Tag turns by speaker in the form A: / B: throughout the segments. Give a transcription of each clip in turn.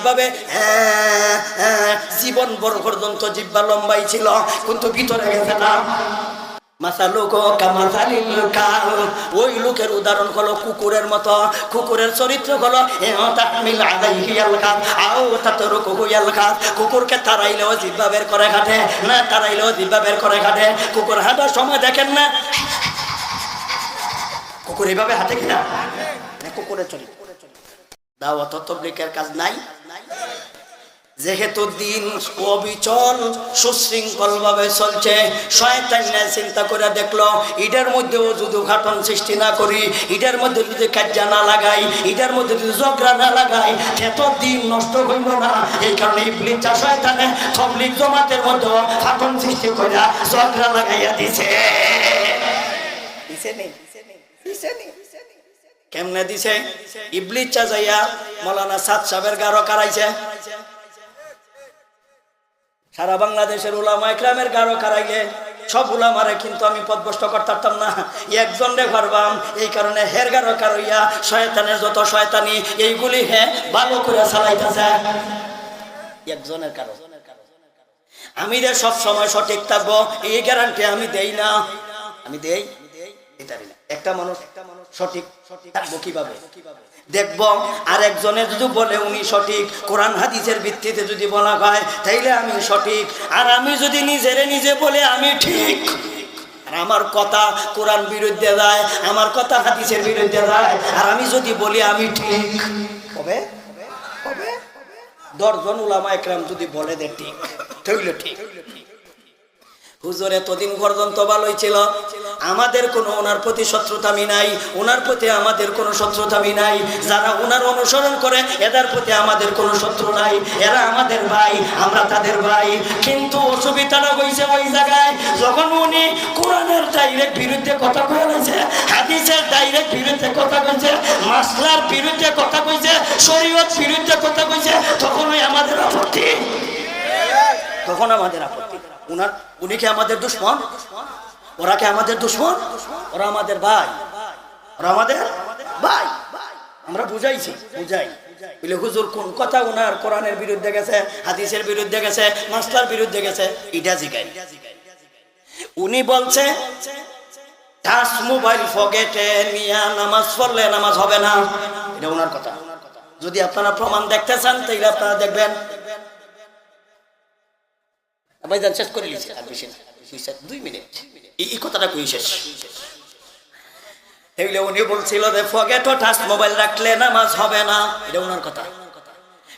A: এইভাবে জীবন বড় পর্যন্ত জিহ্বা লম্বাই ছিল, কিন্তু ভিতরে গেছে না। ওই লোকের উদাহরণ হলো কুকুরের মতো। কুকুরের চরিত্র হলো কুকুরকে তাড়াইলেও জিহ্বা বের করে ঘাটে, না তাড়াইলেও জিহ্বা বের করে ঘাটে। কুকুর হাঁটার সময় দেখেন না কুকুর এইভাবে হাঁটে কিনা, কুকুরের চরিত্র। দাওয়াত তাবলীগের কাজ নাই। যেহেতু দিন অবিচল সুশৃঙ্খল ভাবে চলছে, শয়তান চিন্তা করে দেখলো এটার মধ্যেও যদি ঘাটন সৃষ্টি না করি, এটার মধ্যে যদি কাজ্জা না লাগাই, এটার মধ্যে যদি ঝগড়া না লাগাই, এত দিন নষ্ট হইল না। এই কারণে ইবলিস শয়তানে তাবলীগ জামাতের মধ্যে ঘাটন সৃষ্টি করে ঝগড়া লাগাইয়া দিছে। কেমনে দিছে? ইবলিস যাইয়া মাওলানা সাদ সাহেবের গারো কারাইছে। সারা বাংলাদেশের উলামা ইকরামের গারো কারাইলে সব উলামারে কিন্তু আমি পদভ্রষ্ট করতাম না, একজন রে পারবাম। এই কারণে হের গারো কারাইয়া শয়তানের যত শয়তানি এইগুলি ভালো করে চালাইতেছে একজনের কারণ। আমি রে সব সময় সঠিক থাকবো এই গ্যারান্টি আমি দেই না। আমি দেই একটা মানুষ সঠিক থাকবো কিভাবে দেখব? আর একজনের যদি বলে উনি সঠিক, কোরআন হাদিসের ভিত্তিতে যদি বলা হয় তাইলে আমি সঠিক। আর আমি যদি নিজে বলে আমি ঠিক, আর আমার কথা কোরআন বিরুদ্ধে যায়, আমার কথা হাদিসের বিরুদ্ধে যায়, আর আমি যদি বলি আমি ঠিক, হবে? 10 জন উলামা ইকরাম যদি বলে দে ঠিক, তাইলে ঠিক। হুজুর এতদিন পর্যন্ত ভালোই ছিল, আমাদের কোনো ওনার প্রতি শত্রুতামি নাই, ওনার প্রতি আমাদের কোনো শত্রুতামি নাই। যারা ওনার অনুসরণ করে এদের প্রতি আমাদের কোনো শত্রু নাই, এরা আমাদের ভাই, আমরা তাদের ভাই। কিন্তু অসুবিধাটা হয়েছে ওই জায়গায় যখন উনি কোরআনের ডাইরেক্ট বিরুদ্ধে কথা বলেছে, হাদিসের ডাইরেক্ট বিরুদ্ধে কথা কইছে, মাসলার বিরুদ্ধে কথা কইছে, শরীয়ত বিরুদ্ধে কথা কইছে, তখনই আমাদের আপত্তি। তখন আমাদের আপত্তি। উনি কি আমাদের দুশমন? ওরা কি আমাদের দুশমন? ওরা আমাদের ভাই, ওরা আমাদের ভাই। আমরা বুঝাই বলে হুজুর কোন কথা ওনার কোরআনের বিরুদ্ধে গেছে, হাদিসের বিরুদ্ধে গেছে, মাসলার বিরুদ্ধে গেছে, এটা জিগাই। উনি বলছে টাচ মোবাইল পকেটে নিয়ে নামাজ পড়লে নামাজ হবে না, এটা ওনার কথা। যদি আপনারা প্রমাণ দেখতে চান তাহলে আপনারা দেখবেন। ভাইজান শেষ করে লিখছে, আর বেশি না, 2 মিনিট এই কথাটা কই শেষ। তাইলে উনি বলছিল যে পকেটে টাচ মোবাইল রাখলে নামাজ হবে না, এটা ওনার কথা।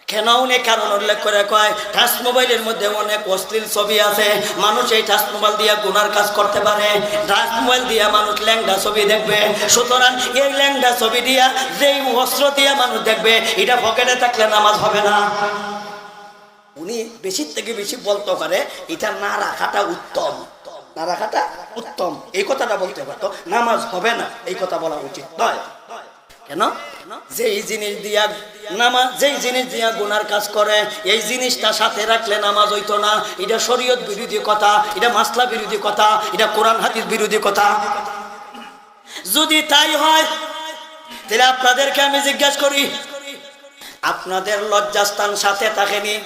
A: কেন উনি কারণ উল্লেখ করে কয় টাচ মোবাইলের মধ্যে অনেক অশ্লীল ছবি আছে, মানুষ এই টাচ মোবাইল দিয়ে গুনার কাজ করতে পারে। টাচ মোবাইল দিয়ে মানুষ ল্যাংড়া ছবি দেখবে, সুতরাং এই ল্যাংড়া ছবি দিয়া যেই অস্ত্র দিয়ে মানুষ দেখবে, এটা পকেটে থাকলে নামাজ হবে না। উনি বেশি থেকে বেশি বলতে পারে এটা না রাখাটা উত্তম, না রাখাটা উত্তম, এই কথাটা বলতে পারতো। নামাজ হবে না এই কথা বলা উচিত নয়। কেন? যেই জিনিস দিয়া গুনার কাজ করে এই জিনিসটা সাথে রাখলে নামাজ হইতো না, এটা শরীয়ত বিরোধী কথা, এটা মাসলা বিরোধী কথা, এটা কোরআন হাদিস বিরোধী কথা। যদি তাই হয় তাহলে আপনাদেরকে আমি জিজ্ঞাসা করি, আপনাদের লজ্জাস্থান সাথে থাকেনি?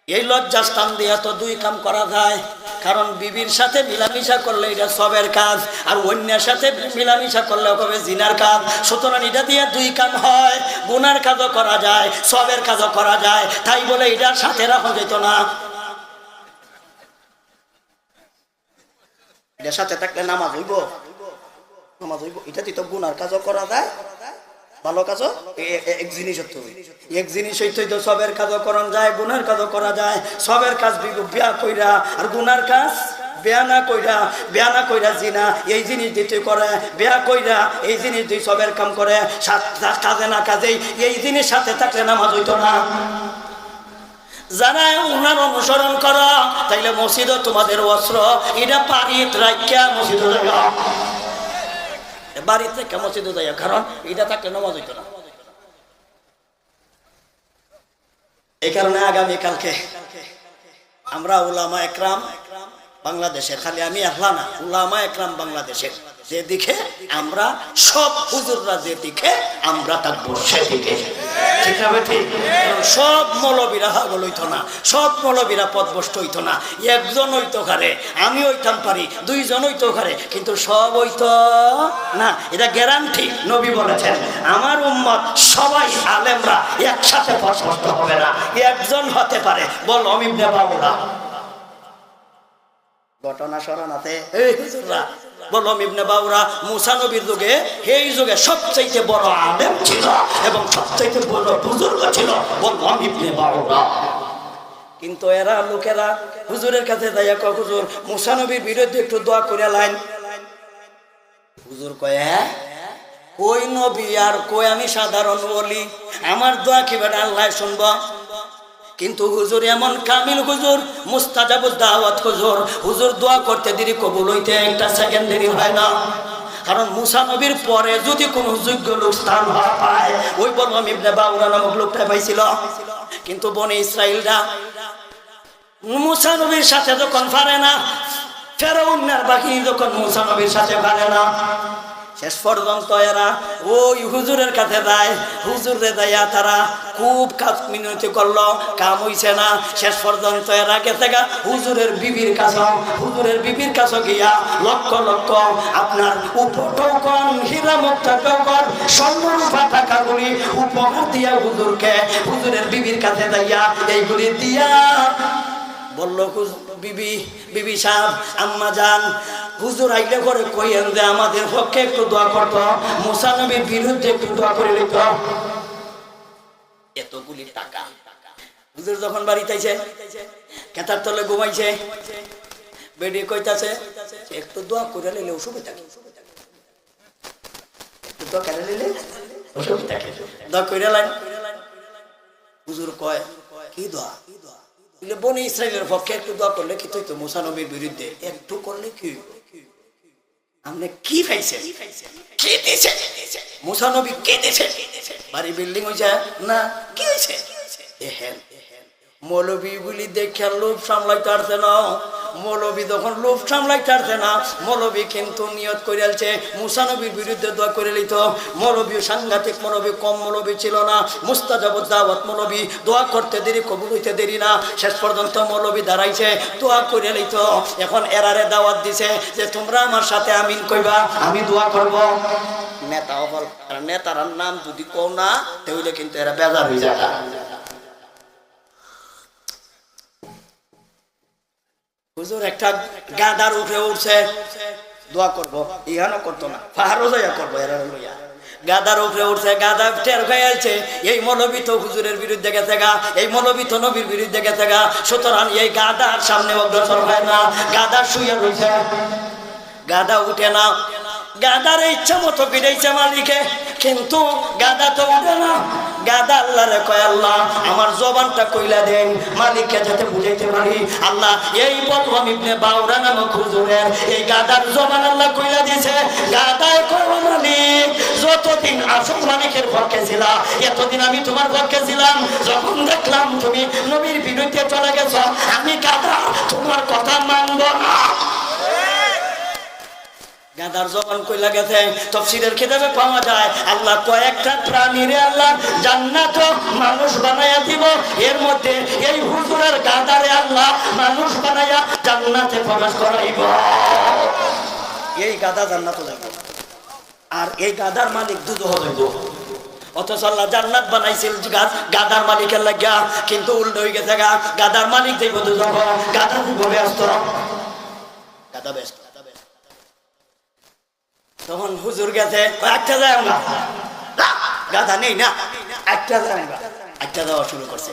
A: এই লজ্জাস্থান দিয়ে তো 2 কাম করা যায়। কারণ বিবির সাথে মিলামিশা করলে এটা সবের কাজ, আর অন্যের সাথে মিলামিশা করলে হবে জিনার কাজ। সুতরাং এটা দিয়ে 2 কাম হয়, গুনার কাজও করা যায়, সবের কাজও করা যায়। তাই বলে এটার সাথে রাখা যেত না। এটার সাথে থাকলে নামাজ হইব, নামাজ হইব। এটাতে তো গুনার কাজও করা যায়, ভালো কাজও। এক জিনিস হতো, এক জিনিস হইতো সবের কাজও করা যায়, গুনার কাজও করা যায়। সবের কাজ বিয়া কইরা আর গুনার কাজ বিয়া না কইরা জিনা এই জিনিস দিতে করে, বিয়া কইরা এই জিনিস দিয়ে সবের কাম করে, কাজে না কাজেই এই জিনিস সাথে থাকলে নামাজ হইতো না। যারা উনার অনুসরণ করো তাইলে মসজিদও তোমাদের অস্ত্র, এটা বাড়িতে রাখিয়া মসজিদে যাইয়া, বাড়িতে থেকে মসজিদে যাইয়া, কারণ এটা থাকলে নামাজ হইতো না। এই কারণে আগামীকালকে আমরা উলামা একরাম বাংলাদেশের, খালি আমি একলা না, উলামা একরাম বাংলাদেশের যেদিকে আমরা সব হুজুররা যেদিকে আমরা থাকবো সেদিকে, ঠিক না ঠিক? সব মৌলবীরা হাগল হইতো না, সব মৌলবীরা পথভ্রষ্ট হইতো না, একজন হইতো পারে, আমি হইতাম পারি, দুইজন হইতো পারে, কিন্তু সব হইতো না। এটা গ্যারান্টি, নবী বলেছেন আমার উম্মত সবাই আলেমরা একসাথে পথভ্রষ্ট হবে না, একজন হতে পারে। বল ইবনে বাউরা ঘটনা স্মরণ আছে? এই হুজুররা বল ইবনে বাউরা মুসা নবীর যুগে, এই যুগে সবচাইতে বড় আলেম ছিল এবং সবচাইতে বড় বুজুর্গ ছিল, বল ইবনে বাউরা। কিন্তু এরা লোকেরা হুজুরের কাছে যাইয়া কয় হুজুর মুসা নবীর বিরুদ্ধে একটু দোয়া করে লাইন। হুজুর কয় হ্যাঁ, কই নবী আর কই আমি সাধারণ ওলি, আমার দোয়া কি বেটা আল্লাহ শুনব? কিন্তু হুজুর এমন কামিল হুজুর, মুস্তাজাবুদ দাওয়াত হুজুর, হুজুর দোয়া করতে দেরি কবুল হইতে একটা সেকেন্ড দেরি হয় না। কারণ মুসা নবীর পরে যদি কোনো যোগ্য লোক স্থান পায়, ওই বললাম ইবনে বাউরা নামক লোকটা পাইছিল। কিন্তু বনি ইসরাইলরা মুসা নবীর সাথে যখন পারে না, ফেরাউনের বাহিনী যখন মুসা নবীর সাথে পারে না, শেষ পর্যন্ত এরা ওই হুজুরের কাছে যায়। হুজুরে যাইয়া তারা খুব কাজ মিনতি করলো, কাম হইছে না। শেষ পর্যন্ত এরা গেছে গা হুজুরের বিবির কাছে। হুজুরের বিবির কাছে গিয়া লক্ষ লক্ষ আপনার উপটৌকন, হীরা মুক্তা টৌকন, স্বর্ণরূপা টাকাগুলি উপহার দিয়া হুজুরকে, হুজুরের বিবির কাছে যাইয়া এইগুলি দিয়া বলল বিবি, বিবি সাহেব, আম্মা জান, হুজুর আইলে করে কইেন যে আমাদের পক্ষে একটু দোয়া করতো, মুসা নবীর বিরুদ্ধে একটু দোয়া করে নিত। এতগুলি টাকা হুজুর যখন বাড়িতে আইছে, কেতার তলে ঘুমাইছে, বেডি কইতাছে একটু দোয়া করে নিলে অসুবিধা কি, একটু দোয়া করে নিলে অসুবিধা কি, দোয়া করে লাইন। হুজুর কয় কি দোয়া? বনি ইসরাইলের পক্ষে একটু দোয়া করলে কি তো মুসা নবীর বিরুদ্ধে একটু করলে কি আপনি কি পাইছেন? কে দিয়েছে? মুসা নবী কে দিয়েছে? বাড়ি বিল্ডিং হয়েছে না, কি হয়েছে? মৌলবী গুলি দেখে লোভ সামলাইতে পারছে না। মৌলবী যখন লোভ সামলাইতে পারছে না, মৌলবী কিন্তু নিয়ত করে আলছে মুসা নবীর বিরুদ্ধে দোয়া করে লিত। মৌলবী সাংঘাতিক মৌলবী, কম মৌলবী ছিল না, মুস্তাজাবুদ দাওয়াত মৌলবী, দোয়া করতে দেরি কবুল হইতে দেরি না। শেষ পর্যন্ত মৌলবী দাঁড়াইছে, দোয়া করে লিত। এখন এরারে দাওয়াত দিছে যে তোমরা আমার সাথে আমিন কইবা, আমি দোয়া করব। নেতা বল, নেতার নাম যদি কও না তাহলে কিন্তু এরা বেজার হয়ে যায়। হুজুর একটা গাদার উঠে উঠছে, দোয়া করবো, ইহানো করতো না, পাহাড়ও যাইয়া করবো। এরা লইয়া গাদার উপরে উঠছে, গাদা টের হয়ে আছে এই মৌলবী তো হুজুরের বিরুদ্ধে গেছে গা, এই মৌলবী তো নবীর বিরুদ্ধে গেছে গা। সুতরাং এই গাদার সামনে অগ্রসর হয় না, গাদা শুয়ে রয়েছে, গাদা উঠে না। গাদার ইচ্ছা মতো পিড়াইছে মালিকে, কিন্তু গাদা তো উঠে না। গাদা আল্লাহরে কয় আল্লাহ আমার জবানটা কইলা দেন, মালিককে যাতে বুঝাইতে পারি। আল্লাহ এই বলবাম ইবনে বাউরা নামক হুজুরের এই গাদার জবান আল্লাহ কইলা দিছে। গাদায় কয় মালিক, যতদিন আসল মালিকের পক্ষে ছিলা এতদিন আমি তোমার পক্ষে ছিলাম, যখন দেখলাম তুমি নবীর বিরুদ্ধে চলে গেছ, আমি গাদা তোমার কথা মানব না। গাদার জবান কইলা গেছে। তাফসীরের কিতাবে পাওয়া যায় আল্লাহ কয়েকটা প্রাণীরে আল্লাহ জান্নাত মানুষ বানায়া দিব, এর মধ্যে এই হুজুরের গাদারে আল্লাহ মানুষ বানায়া জান্নাতে প্রবেশ করাইব। এই গাদা জান্নাতে যাবে, আর এই গাদার মালিক দুদহ হইব। অথচ আল্লাহ জান্নাত বানাইছিল গাদার মালিকের লাগিয়া, কিন্তু উল্টো হয়ে গেছে গা, গাদার মালিক যাইব দুদহ, গাদা দিব ব্যস্ত, গাদা ব্যস্ত। তখন হুজুর গেছে, একটা যায় আমরা গাধা নেই না, একটা যায় আমরা, একটা যাওয়া শুরু করছে।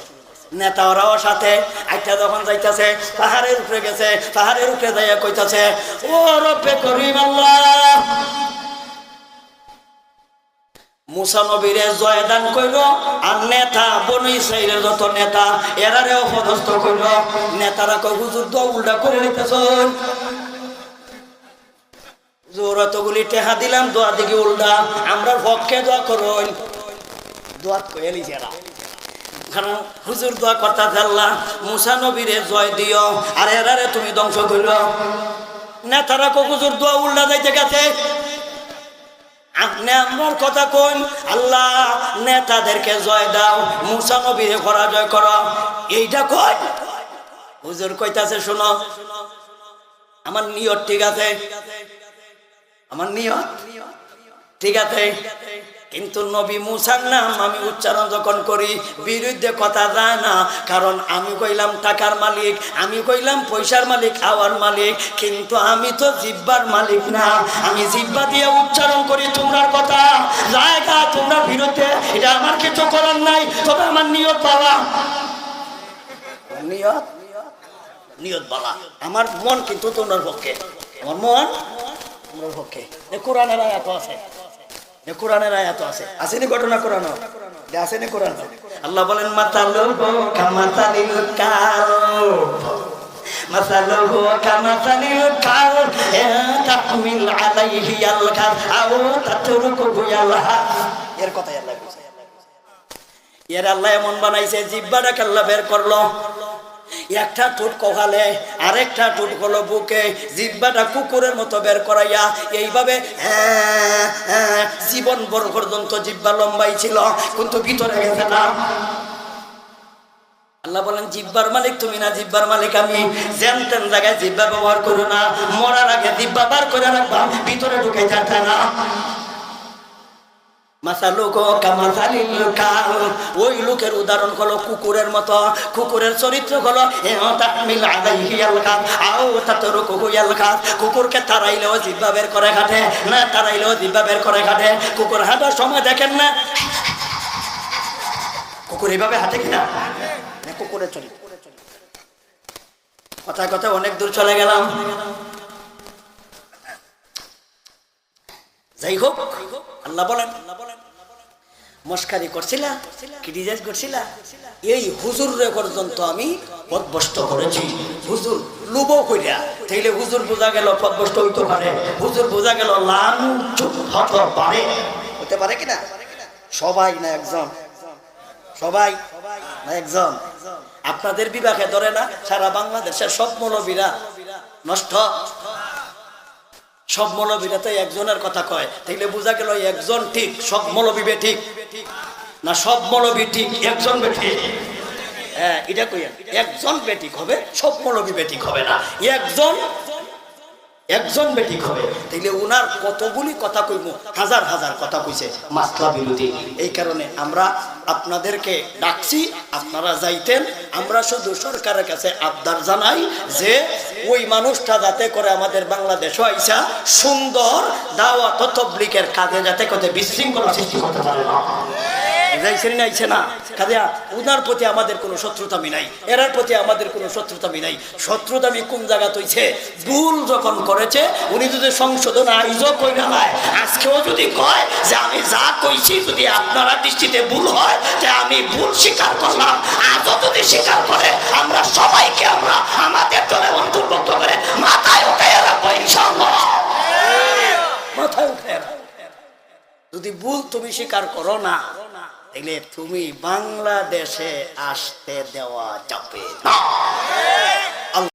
A: নেতা ওরাও সাথে একটা যখন যাইতেছে, পাহাড়ের উপরে গেছে, পাহাড়ের উপরে যাইয়া কইতাছে ও রব্বে করিম আল্লাহ, মুসা নবীরে জয়দান কইল, আর নেতা বনি ইসরাইলের যত নেতা এরারে অপদস্থ কইল। নেতারা কই হুজুর তো উল্টা করে নিতেছ, জোরতগুলি টেহা দিলাম, দোয়া দিকে উল্টা, আমরা পক্ষে দোয়া করুন। দোয়া কয়ে নিছে এরা, কারণ হুজুর দোয়া করতে আল্লাহ মুসা নবীরে জয় দিও, আর এরারে তুমি ধ্বংস করল। নেতারা কো হুজুর দোয়া উল্টা যাইতে গেছে, আপনি আমার কথা কোন, আল্লাহ নেতাদেরকে জয় দাও, মুসা নবীরে পরাজয় করো, এইটা কই? হুজুর কইতাছে শোনো, আমার নিয়ত ঠিক আছে, আমার নিয়ত ঠিক আছে, কিন্তু নবী মুসার নাম আমি উচ্চারণ যখন করি বিরুদ্ধে কথা যায় না, কারণ আমি কইলাম টাকার মালিক, আমি কইলাম পয়সার মালিক, আওয়ার মালিক, কিন্তু আমি তো জিব্বার মালিক না, আমি জিব্বা দিয়ে উচ্চারণ করি তোমরার কথা, জায়গা তোমরা বিরুদ্ধে, এটা আমার কিছু করার নাই, তবে আমার নিয়ত পাওয়া, নিয়ত নিয়ত বলা, আমার মন কিন্তু তোমার পক্ষে, আমার মন তোমার পক্ষে। কোরআনের আয়াত আছে, কোরআনের আয়াত আছে, আসেনি ঘটনা কোরআন, আসেনি কোরআন। আল্লাহ বলেন মাতালুহু কামাতালিল কালব, মাতালুহু কামাতালিল কালব তাহমিল আলাইহি আলকাল আও তাতরুকুহু ইয়ালহাস। এর কথাই আল্লাহ বলেছে, এর আল্লাহ এমন বানাইছে, জিহ্বাটাকে আল্লাহ বের করলো, একটা ঠোঁট কপালে, আরেকটা ঠোঁট হলো বুকে, জিহ্বাটা কুকুরের মতো বের করাইয়া এইভাবে জীবন ভর পর্যন্ত জিহ্বা লম্বাই ছিল, কিন্তু ভিতরে গেছে না। আল্লাহ বলেন জিহ্বার মালিক তুমি না, জিহ্বার মালিক আমি, যেন তেন জায়গায় জিহ্বা ব্যবহার করো না, মরার আগে জিহ্বা বার করে রাখবা, ভিতরে ঢুকে যাচ্ছে না। ওই লোকের উদাহরণ হলো কুকুরের মতো, কুকুরের চরিত্র হলো কুকুরকে তাড়াইলেও জিহ্বা বের করে ঘাটে না, তাড়াইলেও জিহ্বা বের করে ঘাটে। কুকুর হাঁটার সময় দেখেন না, কুকুর এইভাবে হাঁটে কিনা, কুকুরের চরিত্র। কথায় কথায় অনেক দূর চলে গেলাম, যাই হোক আল্লাহ বলেন মস্কারি করছিলা, ক্রিটিসাইজ করছিলা, এই হুজুরে পর্যন্ত আমি পথভ্রষ্ট করেছি, হুজুর লুব কইরা, তাইলে হুজুর বোঝা গেল পথভ্রষ্ট হইতে পারে, হুজুর বোঝা গেল লাঞ্ছুক হতে পারে, হতে পারে কিনা? সবাই না একজন, সবাই না একজন। আপনাদের বিভাগে ধরে না সারা বাংলাদেশের সব মৌলবীরা নষ্ট, সব মৌলবীরা তো একজনের কথা কয়, তাইলে বোঝা গেল একজন ঠিক, সব মৌলবী ঠিক না, সব মৌলবী ঠিক, একজন বেঠিক। হ্যাঁ এটা কই, একজন বেঠিক হবে, সব মৌলবী বেঠিক হবে না, একজন বেঠিক হবে। তাইলে উনার কতগুলি কথা কইব, হাজার হাজার কথা কইছে মাসলা বিরোধী। এই কারণে আমরা আপনাদেরকে ডাকছি, আপনারা যাইতেন, আমরা শুধু সরকারের কাছে আবদার জানাই যে ওই মানুষটা যাতে করে আমাদের বাংলাদেশে আইসা সুন্দর দাওয়াত ও তাবলীগের কাজে যাতে করে বিশৃঙ্খলা সৃষ্টি করতে পারে না, আইছে না কাজে উনার প্রতি আমাদের কোনো শত্রুতামি নাই, এরার প্রতি আমাদের কোনো শত্রুতামি নাই। শত্রুতামি কোন জায়গা তৈছে, ভুল যখন করেছে উনি যদি সংশোধন আইজও কইরা নাই, আজকেও যদি কয় যে আমি যা কইছি যদি আপনারা দৃষ্টিতে ভুল হয় যে আমি ভুল স্বীকার করলাম, আজও যদি স্বীকার করে আমরা সবাইকে আমরা আমাদের দলে অন্তর্ভুক্ত করে মাথায় উঠাইয়া রাখবো ইনশাআল্লাহ, মাথায় উঠাইয়া রাখবো। যদি ভুল তুমি স্বীকার করো না, তাহলে তুমি বাংলাদেশে আসতে দেওয়া যাবে না।